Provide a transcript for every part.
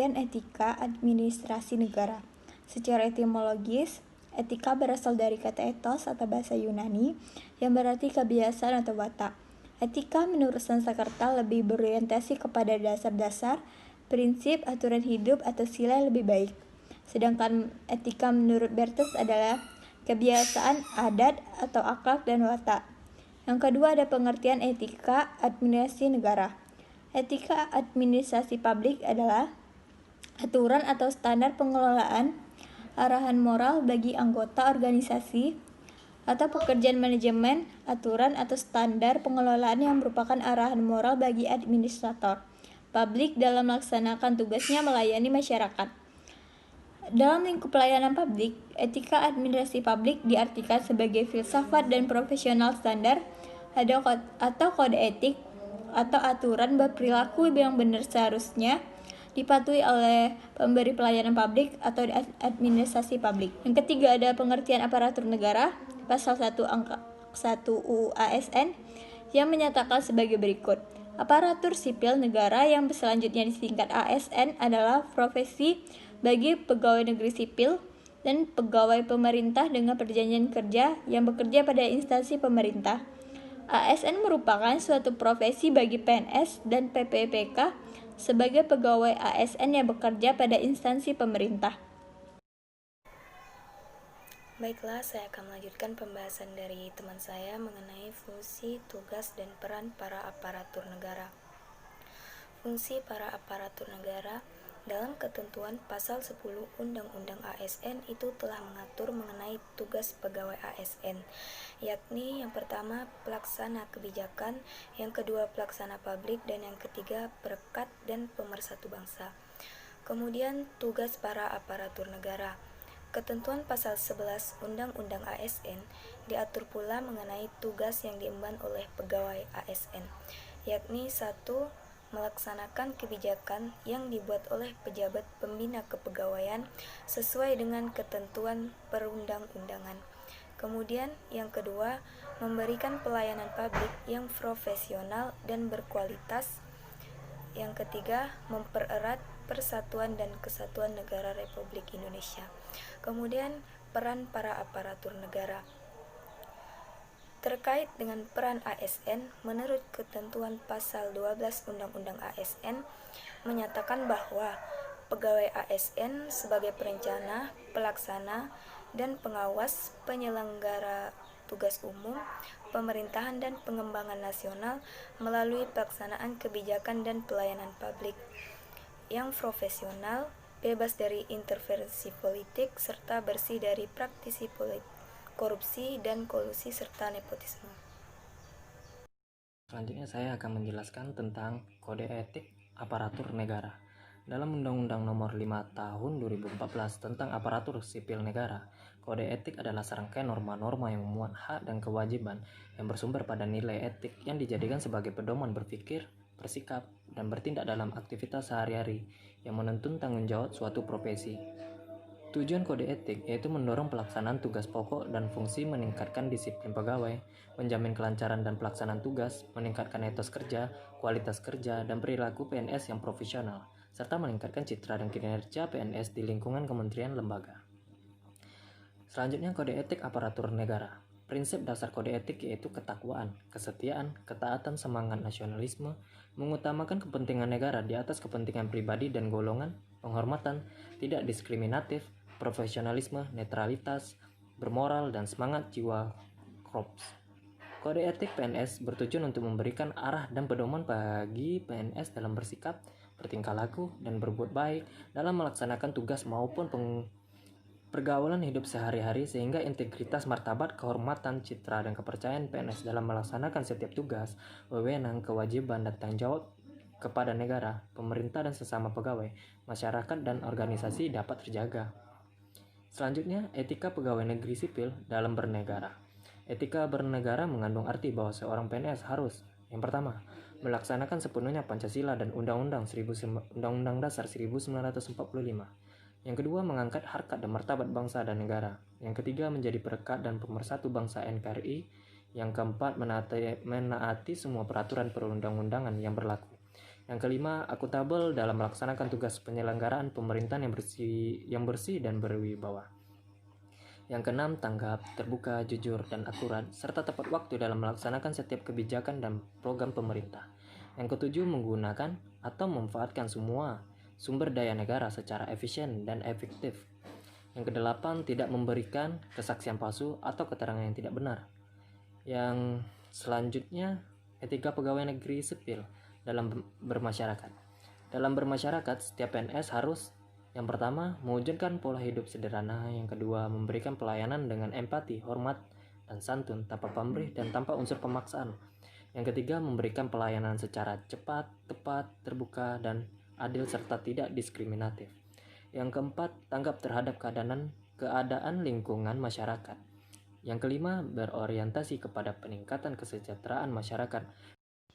pengertian etika administrasi negara. Secara etimologis, etika berasal dari kata ethos atau bahasa Yunani yang berarti kebiasaan atau watak. Etika menurut Sanskerta lebih berorientasi kepada dasar-dasar, prinsip, aturan hidup atau sila yang lebih baik. Sedangkan etika menurut Bertels adalah kebiasaan, adat, atau akhlak dan watak. Yang kedua ada pengertian etika administrasi negara. Etika administrasi publik adalah aturan atau standar pengelolaan, arahan moral bagi anggota organisasi atau pekerjaan manajemen, aturan atau standar pengelolaan yang merupakan arahan moral bagi administrator publik dalam melaksanakan tugasnya melayani masyarakat. Dalam lingkup pelayanan publik, etika administrasi publik diartikan sebagai filsafat dan profesional standar atau kode etik atau aturan berperilaku yang benar seharusnya dipatuhi oleh pemberi pelayanan publik atau administrasi publik. Yang ketiga ada pengertian aparatur negara, pasal 1 angka 1 UU ASN yang menyatakan sebagai berikut. Aparatur sipil negara yang selanjutnya disingkat ASN adalah profesi bagi pegawai negeri sipil dan pegawai pemerintah dengan perjanjian kerja yang bekerja pada instansi pemerintah. ASN merupakan suatu profesi bagi PNS dan PPPK sebagai pegawai ASN yang bekerja pada instansi pemerintah. Baiklah, saya akan melanjutkan pembahasan dari teman saya mengenai fungsi, tugas, dan peran para aparatur negara. Fungsi para aparatur negara dalam ketentuan pasal 10 Undang-Undang ASN itu telah mengatur mengenai tugas pegawai ASN, yakni yang pertama pelaksana kebijakan, yang kedua pelaksana publik, dan yang ketiga perekat dan pemersatu bangsa. Kemudian tugas para aparatur negara. Ketentuan pasal 11 Undang-Undang ASN diatur pula mengenai tugas yang diemban oleh pegawai ASN, yakni 1. Melaksanakan kebijakan yang dibuat oleh pejabat pembina kepegawaian sesuai dengan ketentuan perundang-undangan. Kemudian yang kedua, memberikan pelayanan publik yang profesional dan berkualitas. Yang ketiga, mempererat persatuan dan kesatuan negara Republik Indonesia. Kemudian peran para aparatur negara. Terkait dengan peran ASN, menurut ketentuan pasal 12 Undang-Undang ASN menyatakan bahwa pegawai ASN sebagai perencana, pelaksana, dan pengawas penyelenggara tugas umum, pemerintahan dan pengembangan nasional melalui pelaksanaan kebijakan dan pelayanan publik yang profesional, bebas dari intervensi politik, serta bersih dari praktisi politik, korupsi dan kolusi serta nepotisme. Selanjutnya saya akan menjelaskan tentang kode etik aparatur negara. Dalam Undang-Undang Nomor 5 Tahun 2014 tentang aparatur sipil negara, kode etik adalah serangkaian norma-norma yang memuat hak dan kewajiban yang bersumber pada nilai etik yang dijadikan sebagai pedoman berpikir, bersikap, dan bertindak dalam aktivitas sehari-hari yang menuntun tanggung jawab suatu profesi. Tujuan kode etik yaitu mendorong pelaksanaan tugas pokok dan fungsi, meningkatkan disiplin pegawai, menjamin kelancaran dan pelaksanaan tugas, meningkatkan etos kerja, kualitas kerja, dan perilaku PNS yang profesional, serta meningkatkan citra dan kinerja PNS di lingkungan kementerian lembaga. Selanjutnya kode etik aparatur negara. Prinsip dasar kode etik yaitu ketakwaan, kesetiaan, ketaatan, semangat nasionalisme, mengutamakan kepentingan negara di atas kepentingan pribadi dan golongan, penghormatan, tidak diskriminatif, profesionalisme, netralitas, bermoral, dan semangat jiwa korps. Kode etik PNS bertujuan untuk memberikan arah dan pedoman bagi PNS dalam bersikap, bertingkah laku, dan berbuat baik dalam melaksanakan tugas maupun pergaulan hidup sehari-hari, sehingga integritas, martabat, kehormatan, citra, dan kepercayaan PNS dalam melaksanakan setiap tugas, wewenang, kewajiban, dan tanggung jawab kepada negara, pemerintah, dan sesama pegawai, masyarakat, dan organisasi dapat terjaga. Selanjutnya, etika pegawai negeri sipil dalam bernegara. Etika bernegara mengandung arti bahwa seorang PNS harus, yang pertama, melaksanakan sepenuhnya Pancasila dan Undang-Undang Dasar 1945. Yang kedua, mengangkat harkat dan martabat bangsa dan negara. Yang ketiga, menjadi perekat dan pemersatu bangsa NKRI. Yang keempat, menaati semua peraturan perundang-undangan yang berlaku. Yang kelima, akuntabel dalam melaksanakan tugas penyelenggaraan pemerintahan yang bersih dan berwibawa. Yang keenam, tanggap, terbuka, jujur, dan akurat, serta tepat waktu dalam melaksanakan setiap kebijakan dan program pemerintah. Yang ketujuh, menggunakan atau memanfaatkan semua sumber daya negara secara efisien dan efektif. Yang kedelapan, tidak memberikan kesaksian palsu atau keterangan yang tidak benar. Yang selanjutnya, etika pegawai negeri sipil dalam bermasyarakat. Dalam bermasyarakat, setiap PNS harus yang pertama, mewujudkan pola hidup sederhana. Yang kedua, memberikan pelayanan dengan empati, hormat, dan santun tanpa pamrih dan tanpa unsur pemaksaan. Yang ketiga, memberikan pelayanan secara cepat, tepat, terbuka, dan adil serta tidak diskriminatif. Yang keempat, tanggap terhadap keadaan lingkungan masyarakat. Yang kelima, berorientasi kepada peningkatan kesejahteraan masyarakat.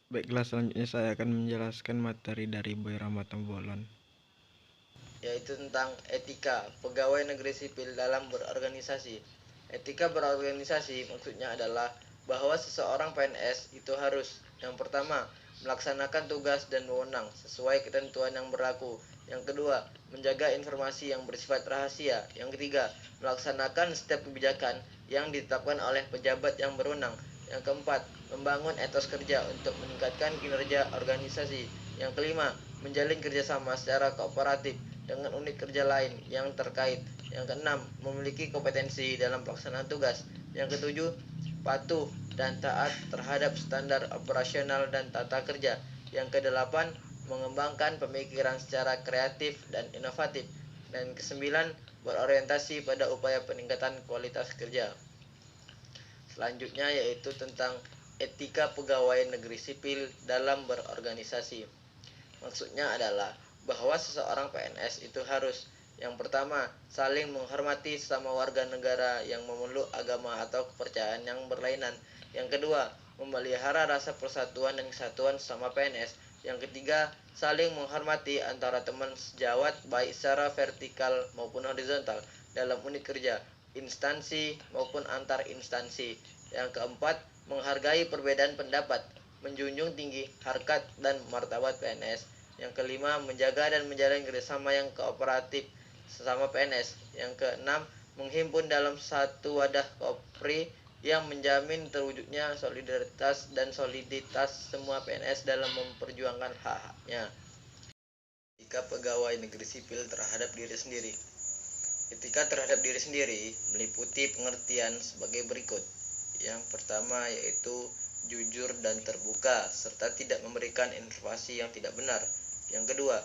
Baiklah, selanjutnya saya akan menjelaskan materi dari Boy Rahmat Bolon, yaitu tentang etika pegawai negeri sipil dalam berorganisasi. Etika berorganisasi maksudnya adalah bahwa seseorang PNS itu harus, yang pertama, melaksanakan tugas dan wewenang sesuai ketentuan yang berlaku. Yang kedua, menjaga informasi yang bersifat rahasia. Yang ketiga, melaksanakan setiap kebijakan yang ditetapkan oleh pejabat yang berwenang. Yang keempat, membangun etos kerja untuk meningkatkan kinerja organisasi. Yang kelima, menjalin kerjasama secara kooperatif dengan unit kerja lain yang terkait. Yang keenam, memiliki kompetensi dalam pelaksanaan tugas. Yang ketujuh, patuh dan taat terhadap standar operasional dan tata kerja. Yang kedelapan, mengembangkan pemikiran secara kreatif dan inovatif. Dan kesembilan, berorientasi pada upaya peningkatan kualitas kerja. Selanjutnya yaitu tentang etika pegawai negeri sipil dalam berorganisasi. Maksudnya adalah bahwa seseorang PNS itu harus, yang pertama, saling menghormati sesama warga negara yang memeluk agama atau kepercayaan yang berlainan. Yang kedua, memelihara rasa persatuan dan kesatuan sesama PNS. Yang ketiga, saling menghormati antara teman sejawat baik secara vertikal maupun horizontal dalam unit kerja, instansi maupun antar instansi. Yang keempat, menghargai perbedaan pendapat, menjunjung tinggi harkat dan martabat PNS. Yang kelima, menjaga dan menjalin kerjasama yang kooperatif sesama PNS. Yang keenam, menghimpun dalam satu wadah kopri yang menjamin terwujudnya solidaritas dan soliditas semua PNS dalam memperjuangkan hak-haknya. Etika pegawai negeri sipil terhadap diri sendiri. Etika terhadap diri sendiri meliputi pengertian sebagai berikut. Yang pertama yaitu jujur dan terbuka serta tidak memberikan informasi yang tidak benar. Yang kedua,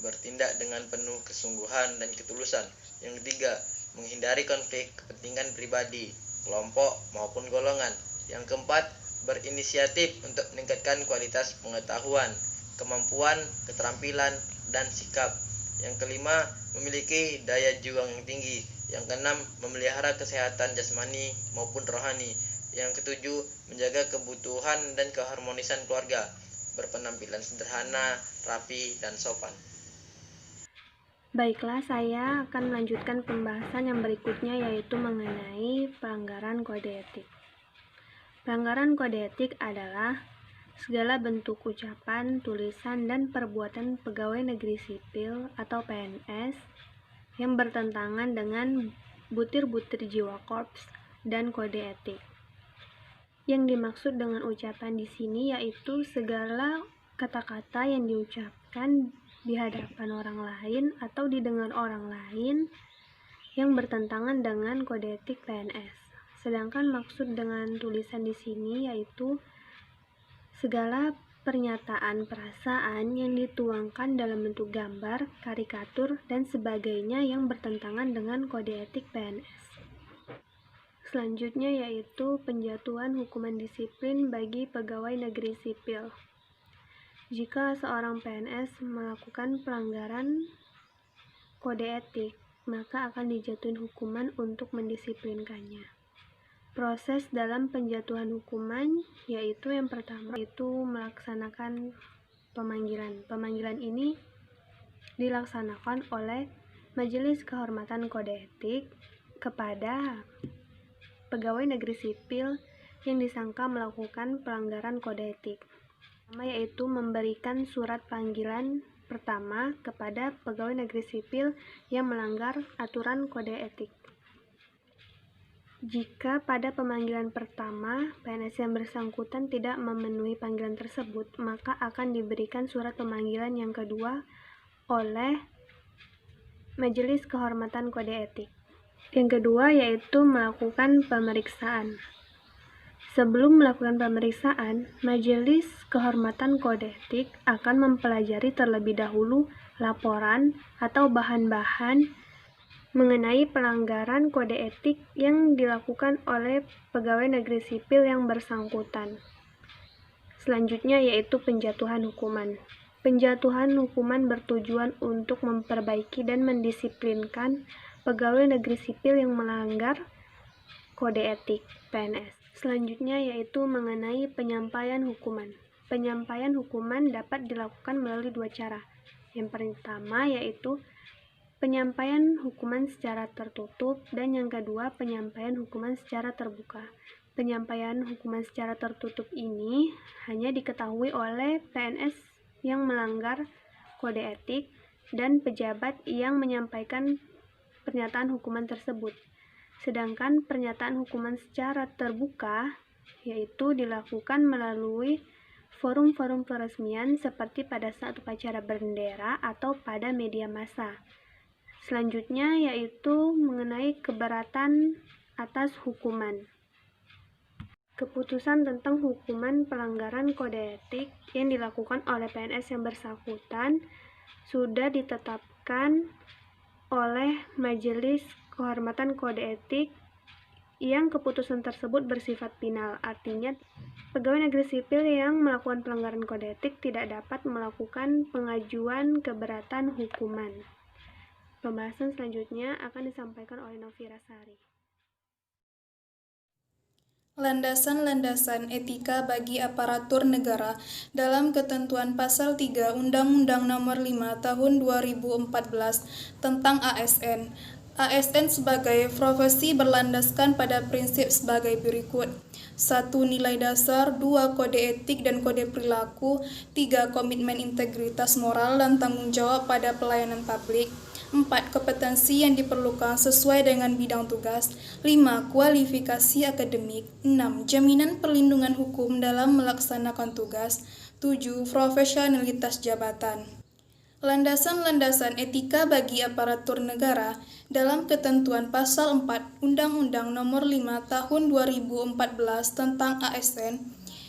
bertindak dengan penuh kesungguhan dan ketulusan. Yang ketiga, menghindari konflik kepentingan pribadi, kelompok maupun golongan. Yang keempat, berinisiatif untuk meningkatkan kualitas pengetahuan, kemampuan, keterampilan, dan sikap. Yang kelima, memiliki daya juang yang tinggi. Yang keenam, memelihara kesehatan jasmani maupun rohani. Yang ketujuh, menjaga kebutuhan dan keharmonisan keluarga, berpenampilan sederhana, rapi, dan sopan. Baiklah, saya akan melanjutkan pembahasan yang berikutnya, yaitu mengenai pelanggaran kode etik. Pelanggaran kode etik adalah segala bentuk ucapan, tulisan, dan perbuatan pegawai negeri sipil atau PNS yang bertentangan dengan butir-butir jiwa korps dan kode etik. Yang dimaksud dengan ucapan di sini yaitu segala kata-kata yang diucapkan di hadapan orang lain atau didengar orang lain yang bertentangan dengan kode etik PNS. Sedangkan maksud dengan tulisan di sini yaitu segala pernyataan perasaan yang dituangkan dalam bentuk gambar, karikatur, dan sebagainya yang bertentangan dengan kode etik PNS. Selanjutnya yaitu penjatuhan hukuman disiplin bagi pegawai negeri sipil. Jika seorang PNS melakukan pelanggaran kode etik, maka akan dijatuhi hukuman untuk mendisiplinkannya. Proses dalam penjatuhan hukuman yaitu yang pertama itu melaksanakan pemanggilan. Pemanggilan ini dilaksanakan oleh Majelis Kehormatan Kode Etik kepada pegawai negeri sipil yang disangka melakukan pelanggaran kode etik. Yaitu memberikan surat panggilan pertama kepada pegawai negeri sipil yang melanggar aturan kode etik. Jika pada pemanggilan pertama PNS yang bersangkutan tidak memenuhi panggilan tersebut, maka akan diberikan surat pemanggilan yang kedua oleh Majelis Kehormatan Kode Etik. Yang kedua yaitu melakukan pemeriksaan. Sebelum melakukan pemeriksaan, Majelis Kehormatan Kode Etik akan mempelajari terlebih dahulu laporan atau bahan-bahan mengenai pelanggaran kode etik yang dilakukan oleh pegawai negeri sipil yang bersangkutan. Selanjutnya yaitu penjatuhan hukuman. Penjatuhan hukuman bertujuan untuk memperbaiki dan mendisiplinkan pegawai negeri sipil yang melanggar kode etik PNS. Selanjutnya yaitu mengenai penyampaian hukuman. Penyampaian hukuman dapat dilakukan melalui dua cara. Yang pertama yaitu penyampaian hukuman secara tertutup dan yang kedua penyampaian hukuman secara terbuka. Penyampaian hukuman secara tertutup ini hanya diketahui oleh PNS yang melanggar kode etik dan pejabat yang menyampaikan pernyataan hukuman tersebut. Sedangkan pernyataan hukuman secara terbuka yaitu dilakukan melalui forum-forum peresmian seperti pada saat upacara bendera atau pada media massa. Selanjutnya yaitu mengenai keberatan atas hukuman. Keputusan tentang hukuman pelanggaran kode etik yang dilakukan oleh PNS yang bersangkutan sudah ditetapkan oleh Majelis Kehormatan Kode Etik yang keputusan tersebut bersifat final. Artinya, pegawai negeri sipil yang melakukan pelanggaran kode etik tidak dapat melakukan pengajuan keberatan hukuman. Pembahasan selanjutnya akan disampaikan oleh Novira Sari. Landasan-landasan etika bagi aparatur negara dalam ketentuan Pasal 3 Undang-Undang Nomor 5 Tahun 2014 tentang ASN. ASN sebagai profesi berlandaskan pada prinsip sebagai berikut. 1. Nilai dasar. 2. Kode etik dan kode perilaku. 3. Komitmen integritas moral dan tanggung jawab pada pelayanan publik. 4. Kompetensi yang diperlukan sesuai dengan bidang tugas. 5. Kualifikasi akademik. 6. Jaminan perlindungan hukum dalam melaksanakan tugas. 7. Profesionalitas jabatan. Landasan-landasan etika bagi aparatur negara dalam ketentuan Pasal 4 Undang-Undang Nomor 5 Tahun 2014 tentang ASN.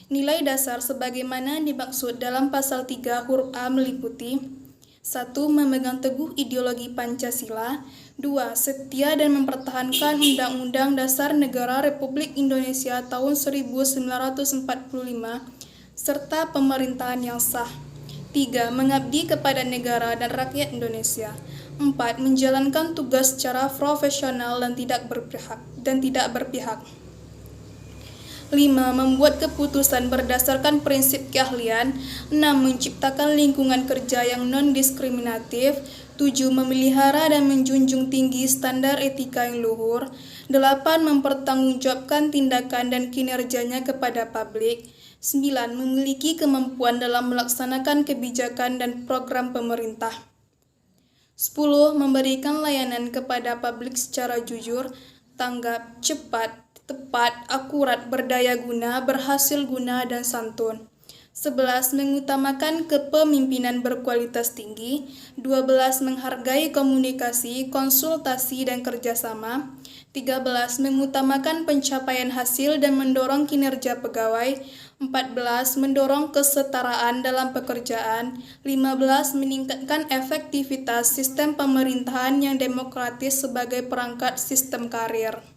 Nilai dasar sebagaimana dimaksud dalam Pasal 3 huruf A meliputi 1. Memegang teguh ideologi Pancasila. 2. Setia dan mempertahankan Undang-Undang Dasar Negara Republik Indonesia tahun 1945 serta pemerintahan yang sah. 3. Mengabdi kepada negara dan rakyat Indonesia. 4. Menjalankan tugas secara profesional dan tidak berpihak. 5. Membuat keputusan berdasarkan prinsip keahlian. 6. Menciptakan lingkungan kerja yang non-diskriminatif. 7. Memelihara dan menjunjung tinggi standar etika yang luhur. 8. Mempertanggungjawabkan tindakan dan kinerjanya kepada publik. 9. Memiliki kemampuan dalam melaksanakan kebijakan dan program pemerintah. 10. Memberikan layanan kepada publik secara jujur, tanggap, cepat, tepat, akurat, berdaya guna, berhasil guna, dan santun. 11. Mengutamakan kepemimpinan berkualitas tinggi. 12. Menghargai komunikasi, konsultasi, dan kerjasama. 13. Mengutamakan pencapaian hasil dan mendorong kinerja pegawai. 14. Mendorong kesetaraan dalam pekerjaan. 15. Meningkatkan efektivitas sistem pemerintahan yang demokratis sebagai perangkat sistem karir.